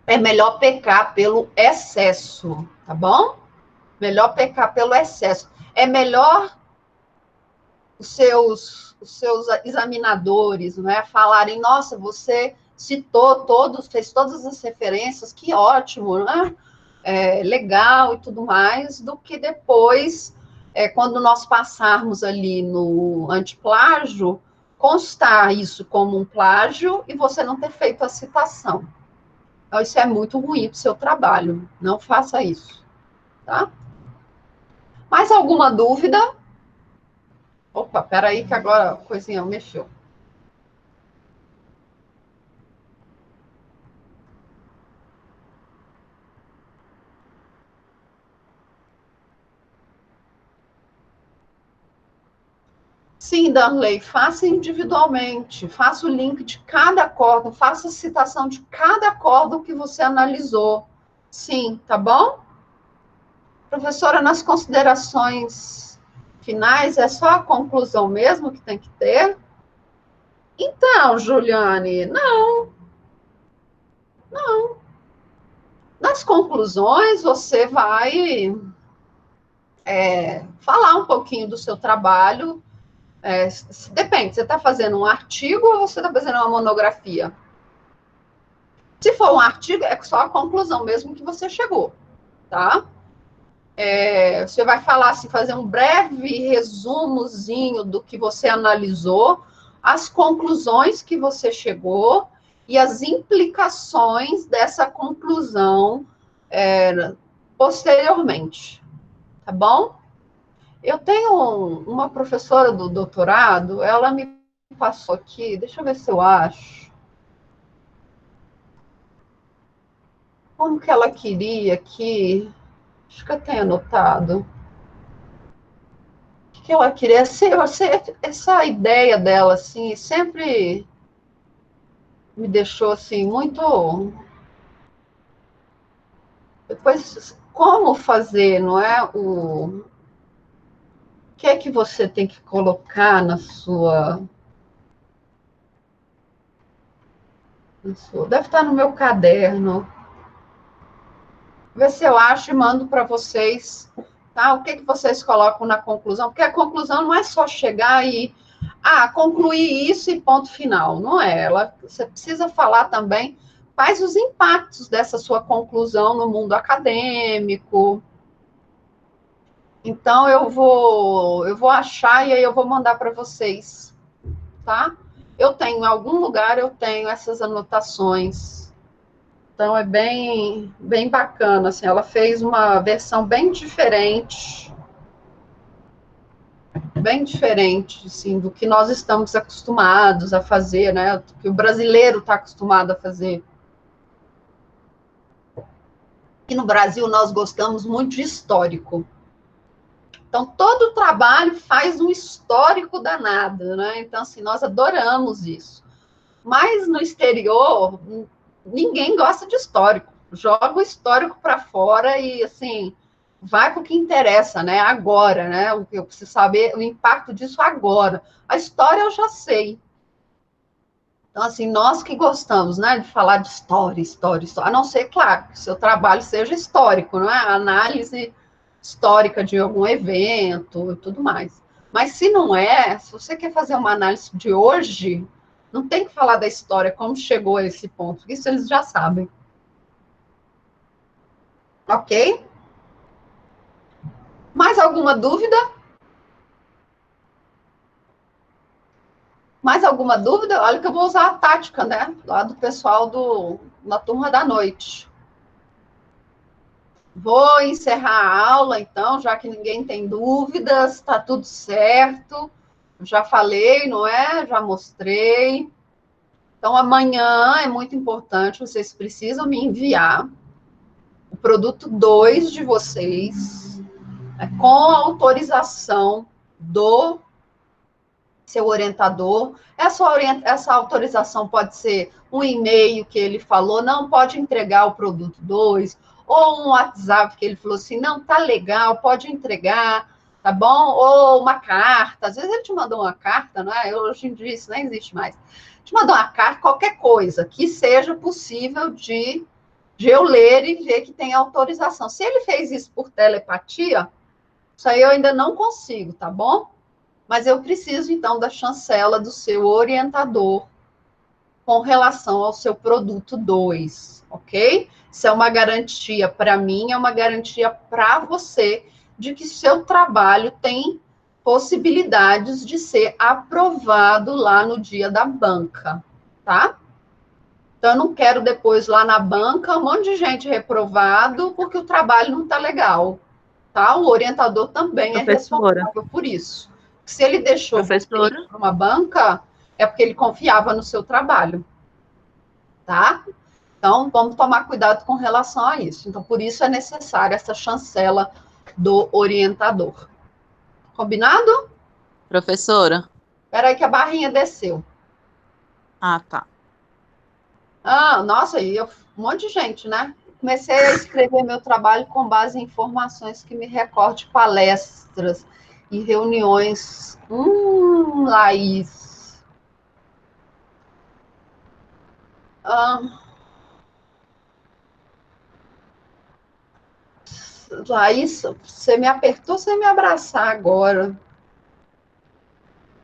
É melhor pecar pelo excesso, tá bom? Melhor pecar pelo excesso. É melhor os seus examinadores, né, falarem, nossa, você citou todos, fez todas as referências, que ótimo, né? Legal e tudo mais, do que depois, quando nós passarmos ali no antiplágio, constar isso como um plágio e você não ter feito a citação. Então, isso é muito ruim para o seu trabalho. Não faça isso, tá? Mais alguma dúvida? Opa, peraí que agora a coisinha mexeu. Sim, Darley, faça individualmente, faça o link de cada acórdão, faça a citação de cada acórdão que você analisou. Sim, tá bom? Professora, nas considerações finais, é só a conclusão mesmo que tem que ter? Então, Juliane, não. Nas conclusões, você vai falar um pouquinho do seu trabalho. Depende, você está fazendo um artigo ou você está fazendo uma monografia? Se for um artigo, é só a conclusão mesmo que você chegou, tá? Você vai falar assim, fazer um breve resumozinho do que você analisou, as conclusões que você chegou e as implicações dessa conclusão posteriormente, tá bom? Eu tenho uma professora do doutorado, ela me passou aqui, deixa eu ver se eu acho. Como que ela queria que. Acho que eu tenho anotado. O que ela queria ser, essa ideia dela, assim, sempre me deixou, assim, muito. Depois, como fazer, não é? O que é que você tem que colocar na sua. Deve estar no meu caderno. Vê se eu acho e mando para vocês, tá? O que que vocês colocam na conclusão? Porque a conclusão não é só chegar e concluir isso e ponto final, não é? Você precisa falar também quais os impactos dessa sua conclusão no mundo acadêmico. Então eu vou achar e aí eu vou mandar para vocês, tá? Eu tenho em algum lugar eu tenho essas anotações. Então é bem bacana, assim, ela fez uma versão bem diferente, assim, do que nós estamos acostumados a fazer, né? Do que o brasileiro está acostumado a fazer. E no Brasil nós gostamos muito de histórico. Então todo trabalho faz um histórico danado, né? Então assim nós adoramos isso. Mas no exterior ninguém gosta de histórico. Joga o histórico para fora e assim vai para o que interessa, né? Agora, né? Eu preciso saber o impacto disso agora. A história eu já sei. Então, assim, nós que gostamos, né, de falar de história, a não ser, claro, que o seu trabalho seja histórico, não é? A análise histórica de algum evento e tudo mais. Mas se não é, se você quer fazer uma análise de hoje, não tem que falar da história, como chegou a esse ponto, isso eles já sabem. Ok? Mais alguma dúvida? Mais alguma dúvida? Olha que eu vou usar a tática, né? Lá do pessoal na turma da noite. Vou encerrar a aula, então, já que ninguém tem dúvidas, está tudo certo. Já falei, não é? Já mostrei. Então, amanhã é muito importante, vocês precisam me enviar o produto 2 de vocês, né, com a autorização do seu orientador. Essa autorização pode ser um e-mail que ele falou, não pode entregar o produto 2, ou um WhatsApp que ele falou assim, não, tá legal, pode entregar, tá bom? Ou uma carta, às vezes ele te mandou uma carta, não é? Hoje em dia isso nem existe mais. Te mandou uma carta, qualquer coisa que seja possível de eu ler e ver que tem autorização. Se ele fez isso por telepatia, isso aí eu ainda não consigo, tá bom? Mas eu preciso, então, da chancela do seu orientador com relação ao seu produto 2, ok? Isso é uma garantia para mim, é uma garantia para você de que seu trabalho tem possibilidades de ser aprovado lá no dia da banca, tá? Então, eu não quero depois lá na banca um monte de gente reprovado porque o trabalho não está legal, tá? O orientador também é Professora, responsável por isso. Se ele deixou você ir professora, para uma banca, é porque ele confiava no seu trabalho, tá? Então, vamos tomar cuidado com relação a isso. Então, por isso é necessária essa chancela do orientador. Combinado? professora. Peraí que a barrinha desceu. Ah, tá. Ah, nossa, um monte de gente, né? Comecei a escrever meu trabalho com base em informações que me recordam de palestras e reuniões. Laís. Ah, Laís, você me apertou sem me abraçar agora.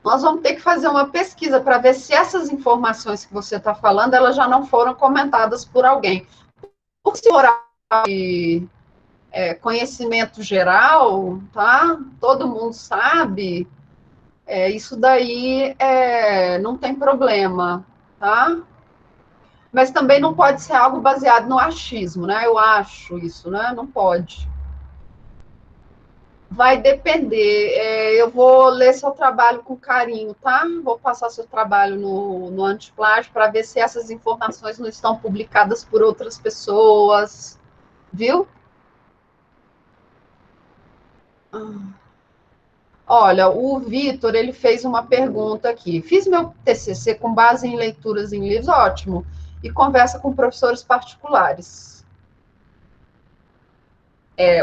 Nós vamos ter que fazer uma pesquisa para ver se essas informações que você está falando, elas já não foram comentadas por alguém. Por se for conhecimento geral, tá? Todo mundo sabe, isso daí não tem problema, tá? Mas também não pode ser algo baseado no achismo, né? Eu acho isso, né? Não pode. Vai depender. Eu vou ler seu trabalho com carinho, tá? Vou passar seu trabalho no Antiplágio para ver se essas informações não estão publicadas por outras pessoas, viu? Olha, o Vitor, ele fez uma pergunta aqui. Fiz meu TCC com base em leituras em livros, ótimo, e conversa com professores particulares.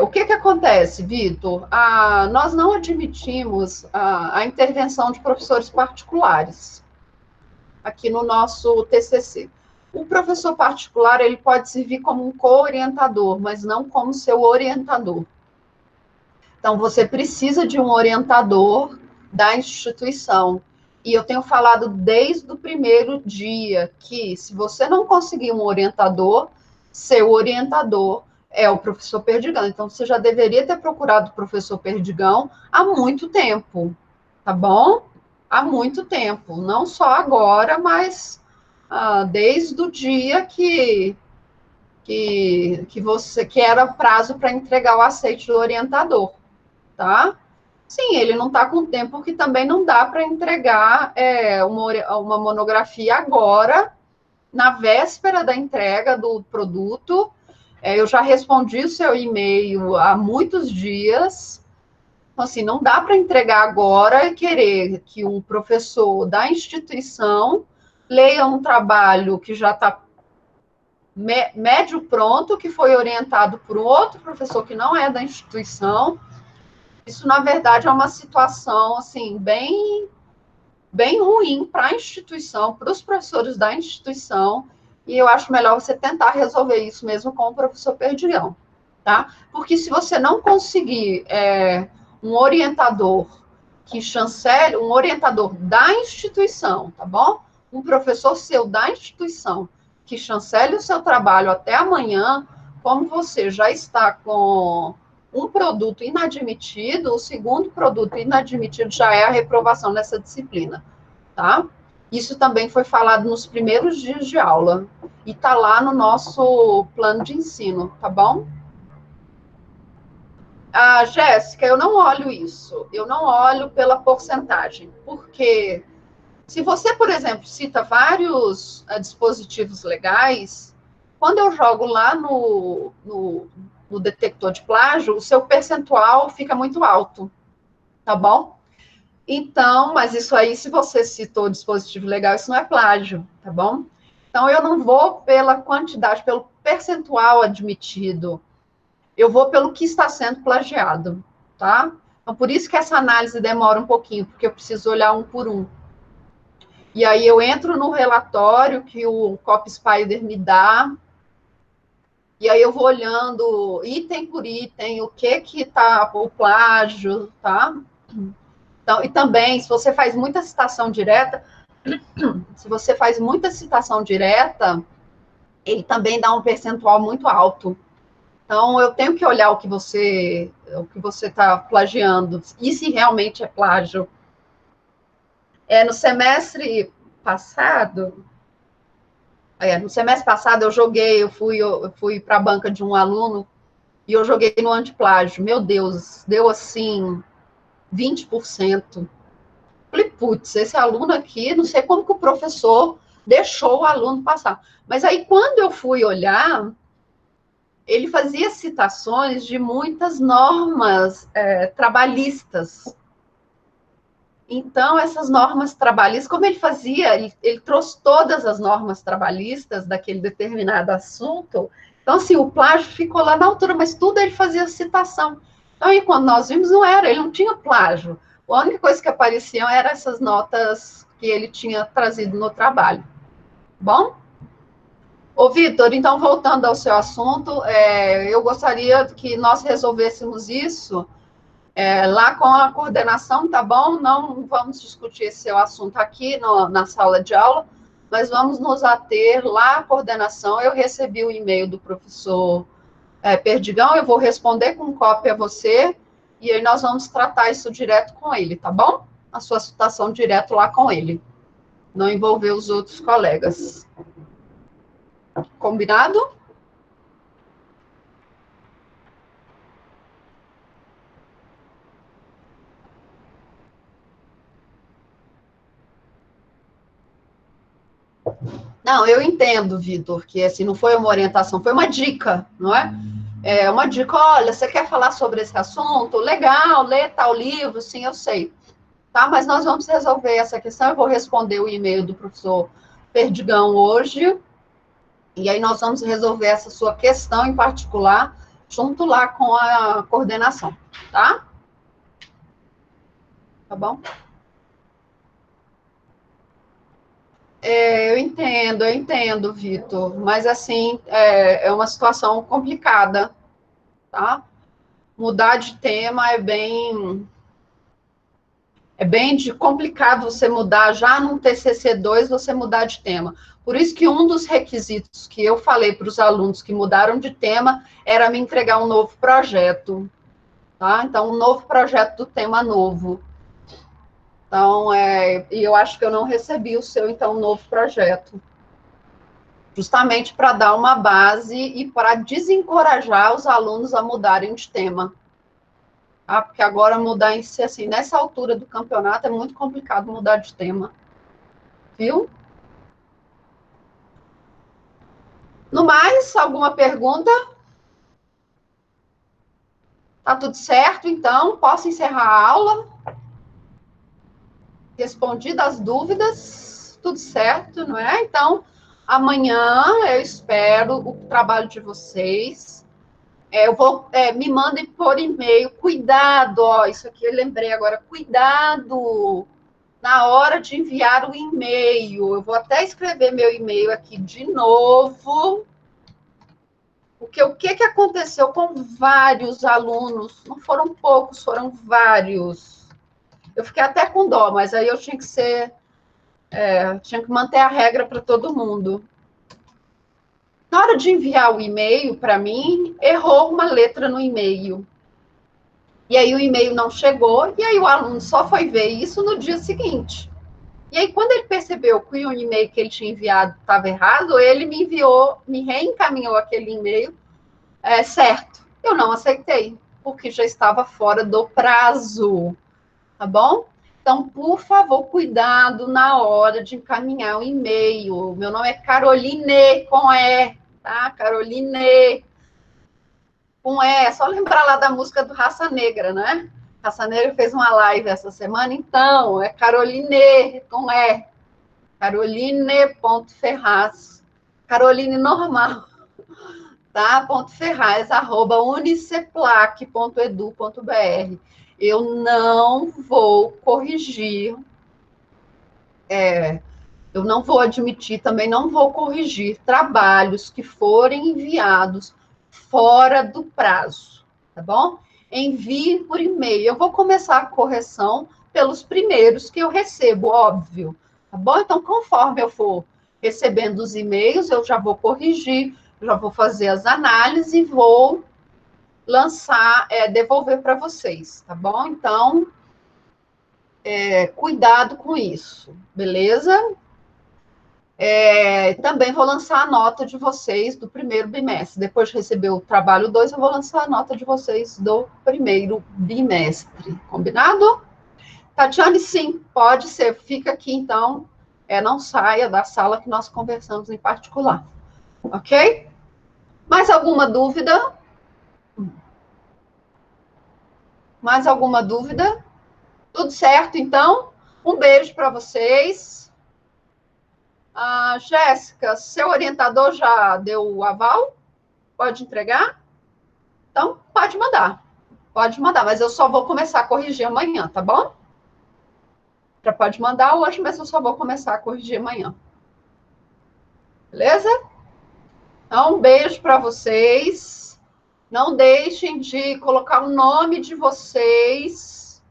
O que acontece, Vitor? Nós não admitimos a intervenção de professores particulares aqui no nosso TCC. O professor particular, ele pode servir como um co-orientador, mas não como seu orientador. Então, você precisa de um orientador da instituição. E eu tenho falado desde o primeiro dia que, se você não conseguir um orientador, seu orientador é o professor Perdigão. Então, você já deveria ter procurado o professor Perdigão há muito tempo, tá bom? Há muito tempo. Não só agora, mas desde o dia que era prazo para entregar o aceite do orientador, tá? Sim, ele não está com tempo, porque também não dá para entregar uma monografia agora, na véspera da entrega do produto. Eu já respondi o seu e-mail há muitos dias. Então, assim, não dá para entregar agora e querer que um professor da instituição leia um trabalho que já está médio pronto, que foi orientado por um outro professor que não é da instituição. Isso, na verdade, é uma situação assim bem ruim para a instituição, para os professores da instituição, e eu acho melhor você tentar resolver isso mesmo com o professor Perdigão, tá? Porque se você não conseguir um orientador que chancele, um orientador da instituição, tá bom? Um professor seu da instituição que chancele o seu trabalho até amanhã, como você já está com um produto inadmitido, o segundo produto inadmitido já é a reprovação nessa disciplina, tá? Isso também foi falado nos primeiros dias de aula e está lá no nosso plano de ensino, tá bom? Jéssica, eu não olho isso, eu não olho pela porcentagem, porque se você, por exemplo, cita vários dispositivos legais, quando eu jogo lá no detector de plágio, o seu percentual fica muito alto, tá bom? Então, mas isso aí, se você citou dispositivo legal, isso não é plágio, tá bom? Então, eu não vou pela quantidade, pelo percentual admitido, eu vou pelo que está sendo plagiado, tá? Então, por isso que essa análise demora um pouquinho, porque eu preciso olhar um por um. E aí eu entro no relatório que o Copy Spider me dá, e aí eu vou olhando item por item, o que tá o plágio, tá? Então, e também, se você faz muita citação direta, ele também dá um percentual muito alto. Então, eu tenho que olhar o que você está plagiando, e se realmente é plágio. No semestre passado, eu fui para a banca de um aluno e eu joguei no antiplágio. Meu Deus, deu assim 20%. Falei, putz, esse aluno aqui, não sei como que o professor deixou o aluno passar. Mas aí, quando eu fui olhar, ele fazia citações de muitas normas trabalhistas. Então, essas normas trabalhistas, como ele fazia, ele trouxe todas as normas trabalhistas daquele determinado assunto. Então, assim, o plágio ficou lá na altura, mas tudo ele fazia citação. Então, e quando nós vimos, não era, ele não tinha plágio. A única coisa que apareciam eram essas notas que ele tinha trazido no trabalho. Bom? Ô, Vitor, então, voltando ao seu assunto, eu gostaria que nós resolvêssemos isso lá com a coordenação, tá bom? Não vamos discutir esse seu assunto aqui na sala de aula, mas vamos nos ater lá à coordenação. Eu recebi o e-mail do professor Perdigão, eu vou responder com cópia a você, e aí nós vamos tratar isso direto com ele, tá bom? A sua citação direto lá com ele, não envolver os outros colegas. Combinado? Não, eu entendo, Vitor, que assim, não foi uma orientação, foi uma dica, não é? É uma dica, olha, você quer falar sobre esse assunto? Legal, lê tal livro, sim, eu sei. Tá, mas nós vamos resolver essa questão, eu vou responder o e-mail do professor Perdigão hoje, e aí nós vamos resolver essa sua questão em particular, junto lá com a coordenação, tá? Tá bom? Eu entendo, Vitor, mas assim, é uma situação complicada, tá? Mudar de tema é bem complicado você mudar, já num TCC2, você mudar de tema. Por isso que um dos requisitos que eu falei para os alunos que mudaram de tema era me entregar um novo projeto, tá? Então, um novo projeto do tema novo. Então, e eu acho que eu não recebi o seu, então, novo projeto. Justamente para dar uma base e para desencorajar os alunos a mudarem de tema. Ah, porque agora mudar em si, assim, nessa altura do campeonato é muito complicado mudar de tema. Viu? No mais, alguma pergunta? Tá tudo certo, então? Posso encerrar a aula? Respondidas as dúvidas? Tudo certo, não é? Então, amanhã eu espero o trabalho de vocês. Me mandem por e-mail. Cuidado, ó, isso aqui eu lembrei agora. Cuidado na hora de enviar o e-mail. Eu vou até escrever meu e-mail aqui de novo. Porque o que aconteceu com vários alunos? Não foram poucos, foram vários. Eu fiquei até com dó, mas aí eu tinha que manter a regra para todo mundo. Na hora de enviar o e-mail para mim, errou uma letra no e-mail. E aí o e-mail não chegou, e aí o aluno só foi ver isso no dia seguinte. E aí, quando ele percebeu que o e-mail que ele tinha enviado estava errado, ele me reencaminhou aquele e-mail certo. Eu não aceitei, porque já estava fora do prazo, tá bom? Então, por favor, cuidado na hora de encaminhar o e-mail. Meu nome é Caroline, com E, tá? Caroline, com E. É só lembrar lá da música do Raça Negra, né? Raça Negra fez uma live essa semana, então, é Caroline, com E. Caroline.ferraz. Caroline normal, tá? Ferraz, @uniceplac.edu.br. Eu não vou corrigir, eu não vou admitir, também não vou corrigir trabalhos que forem enviados fora do prazo, tá bom? Envie por e-mail. Eu vou começar a correção pelos primeiros que eu recebo, óbvio, tá bom? Então, conforme eu for recebendo os e-mails, eu já vou corrigir, já vou fazer as análises e vou lançar, devolver para vocês, tá bom? Então, cuidado com isso, beleza? Também vou lançar a nota de vocês do primeiro bimestre. Depois de receber o trabalho 2, eu vou lançar a nota de vocês do primeiro bimestre. Combinado? Tatiane, sim, pode ser. Fica aqui, então. Não saia da sala que nós conversamos em particular. Ok? Mais alguma dúvida? Mais alguma dúvida? Tudo certo, então? Um beijo para vocês. Jéssica, seu orientador já deu o aval? Pode entregar? Então, pode mandar. Pode mandar, mas eu só vou começar a corrigir amanhã, tá bom? Já pode mandar hoje, mas eu só vou começar a corrigir amanhã. Beleza? Então, um beijo para vocês. Não deixem de colocar o nome de vocês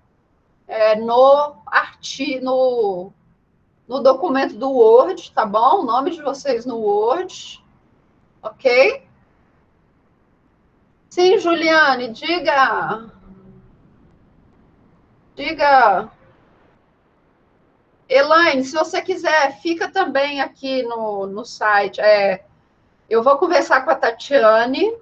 no documento do Word, tá bom? O nome de vocês no Word, ok? Sim, Juliane, diga. Diga. Elaine, se você quiser, fica também aqui no site. Eu vou conversar com a Tatiane.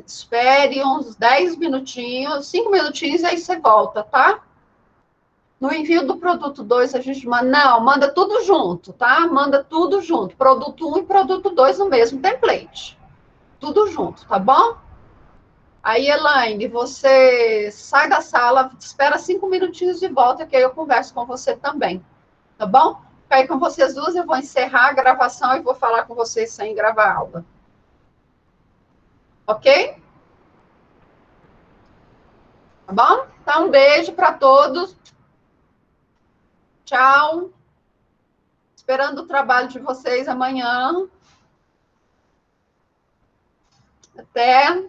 Espere uns 10 minutinhos, 5 minutinhos, e aí você volta, tá? No envio do produto 2, a gente manda. Não, manda tudo junto, tá? Manda tudo junto. Produto 1 e produto 2 no mesmo template. Tudo junto, tá bom? Aí, Elaine, você sai da sala, espera 5 minutinhos de volta, que aí eu converso com você também, tá bom? Aí com vocês duas eu vou encerrar a gravação e vou falar com vocês sem gravar a aula. Ok? Tá bom? Então, um beijo para todos. Tchau. Esperando o trabalho de vocês amanhã. Até.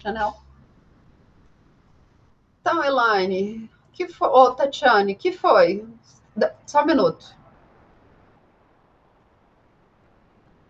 Janel. Então, Elaine, que foi? Ô, Tatiane, que foi? Só um minuto.